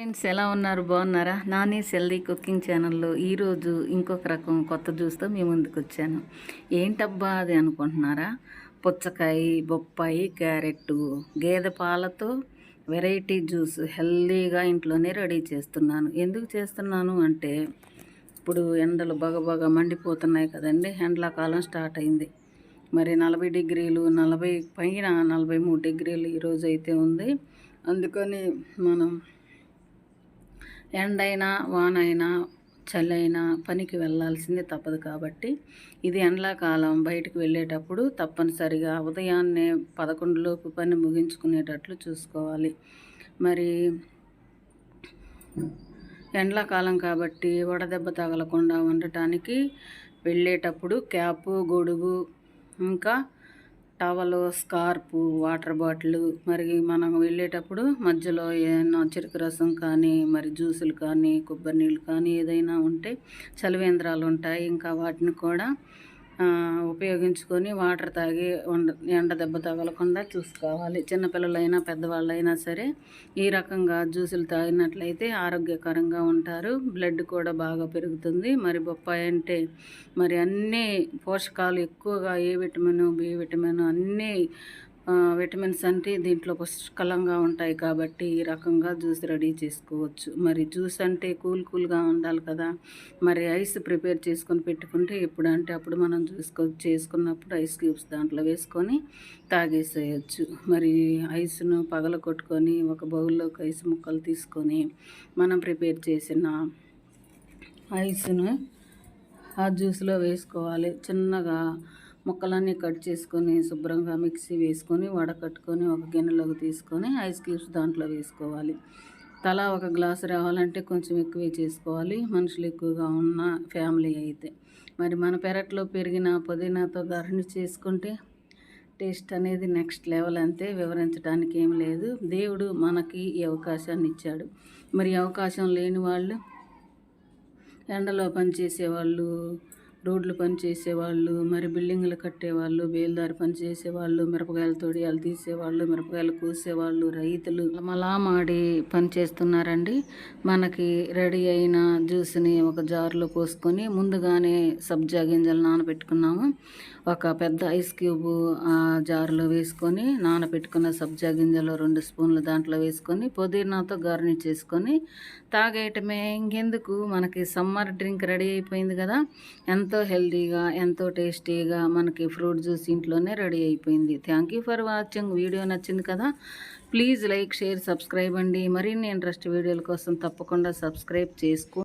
Friends ఎలా ఉన్నారు, బాగున్నారా? నాని హెల్దీ కుకింగ్ ఛానల్లో ఈరోజు ఇంకొక రకం కొత్త జ్యూస్తో మీ ముందుకు వచ్చాను. ఏంటబ్బా అది అనుకుంటున్నారా? పుచ్చకాయ, బొప్పాయి, క్యారెట్, గేదె పాలతో వెరైటీ జ్యూస్ హెల్దీగా ఇంట్లోనే రెడీ చేస్తున్నాను. ఎందుకు చేస్తున్నాను అంటే ఇప్పుడు ఎండలు బాగా మండిపోతున్నాయి కదండి. ఎండాకాలం స్టార్ట్ అయింది. మరి 40 డిగ్రీలు 40 పైన 43 డిగ్రీలు ఈరోజు అయితే ఉంది. అందుకని మనం ఎండైనా వానైనా చలైనా పనికి వెళ్ళాల్సిందే తప్పదు. కాబట్టి ఇది ఎండాకాలం బయటకు వెళ్ళేటప్పుడు తప్పనిసరిగా ఉదయాన్నే 11 లోపు పని ముగించుకునేటట్లు చూసుకోవాలి. మరి ఎండాకాలం కాబట్టి వడదెబ్బ తగలకుండా ఉండటానికి వెళ్ళేటప్పుడు క్యాపు, గొడుగు, ఇంకా టవలు, స్కార్పు, వాటర్ బాటిల్, మరి మనం వెళ్ళేటప్పుడు మధ్యలో ఏదైనా చెరుకు రసం కానీ, మరి జ్యూసులు కానీ, కొబ్బరి నీళ్ళు కానీ ఏదైనా ఉంటే చలివేంద్రాలు ఉంటాయి. ఇంకా వాటిని కూడా ఉపయోగించుకొని వాటర్ తాగి ఎండ దెబ్బ తగలకుండా చూసుకోవాలి. చిన్నపిల్లలైనా పెద్దవాళ్ళైనా సరే ఈ రకంగా జ్యూసులు తాగినట్లయితే ఆరోగ్యకరంగా ఉంటారు. బ్లడ్ కూడా బాగా పెరుగుతుంది. మరి బొప్పాయి అంటే మరి అన్నీ పోషకాలు ఎక్కువగా ఏ విటమిన్, బి విటమిన్ అన్నీ విటమిన్స్ అంటే దీంట్లో పుష్కలంగా ఉంటాయి. కాబట్టి ఈ రకంగా జ్యూస్ రెడీ చేసుకోవచ్చు. మరి జ్యూస్ అంటే కూల్గా ఉండాలి కదా. మరి ఐస్ ప్రిపేర్ చేసుకొని పెట్టుకుంటే ఎప్పుడంటే అప్పుడు మనం చేసుకున్నప్పుడు ఐస్ క్యూబ్స్ దాంట్లో వేసుకొని తాగేసేయచ్చు. మరి ఐస్ను పగలగొట్టుకొని ఒక బౌల్లోకి ఐస్ ముక్కలు తీసుకొని మనం ప్రిపేర్ చేసిన ఐస్ను ఆ జ్యూస్లో వేసుకోవాలి. చిన్నగా ముక్కలన్నీ కట్ చేసుకొని శుభ్రంగా మిక్సీ వేసుకొని వడకట్టుకొని ఒక గిన్నెలోకి తీసుకొని ఐస్ క్యూబ్స్ దాంట్లో వేసుకోవాలి. తలా ఒక గ్లాసు రావాలంటే కొంచెం ఎక్కువే చేసుకోవాలి, మనుషులు ఎక్కువగా ఉన్న ఫ్యామిలీ అయితే. మరి మన పెరట్లో పెరిగిన పుదీనాతో గార్నిష్ చేసుకుంటే టేస్ట్ అనేది నెక్స్ట్ లెవెల్. అంతే, వివరించడానికి ఏం లేదు. దేవుడు మనకి ఈ అవకాశాన్ని ఇచ్చాడు. మరి అవకాశం లేని వాళ్ళు, ఎండలో పనిచేసేవాళ్ళు, రోడ్లు పని చేసేవాళ్ళు, మరి బిల్డింగ్లు కట్టేవాళ్ళు, బేల్దారి పని చేసేవాళ్ళు, మిరపకాయలు తొడియాలు తీసేవాళ్ళు, మిరపకాయలు కోసేవాళ్ళు, రైతులు మలామాడి పని చేస్తున్నారండి. మనకి రెడీ అయిన జ్యూస్ని ఒక జార్లో పోసుకొని ముందుగానే సబ్జా గింజలు నానబెట్టుకున్నాము. ఒక పెద్ద ఐస్ క్యూబ్ ఆ జార్లో వేసుకొని నానబెట్టుకున్న సబ్జా గింజలు 2 స్పూన్లు దాంట్లో వేసుకొని పుదీనాతో గార్నిష్ చేసుకొని తాగేయటమే. ఇంకెందుకు, మనకి సమ్మర్ డ్రింక్ రెడీ అయిపోయింది కదా. ఎంతో హెల్తీగా, ఎంతో టేస్టీగా మనకి ఫ్రూట్ జ్యూస్ ఇంట్లోనే రెడీ అయిపోయింది. Thank you for watching. Video నచ్చింది కదా, ప్లీజ్ లైక్, షేర్, సబ్స్క్రైబ్ అండి. మరిన్ని ఇంట్రెస్ట్ వీడియోల కోసం తప్పకుండా సబ్స్క్రైబ్ చేసుకో.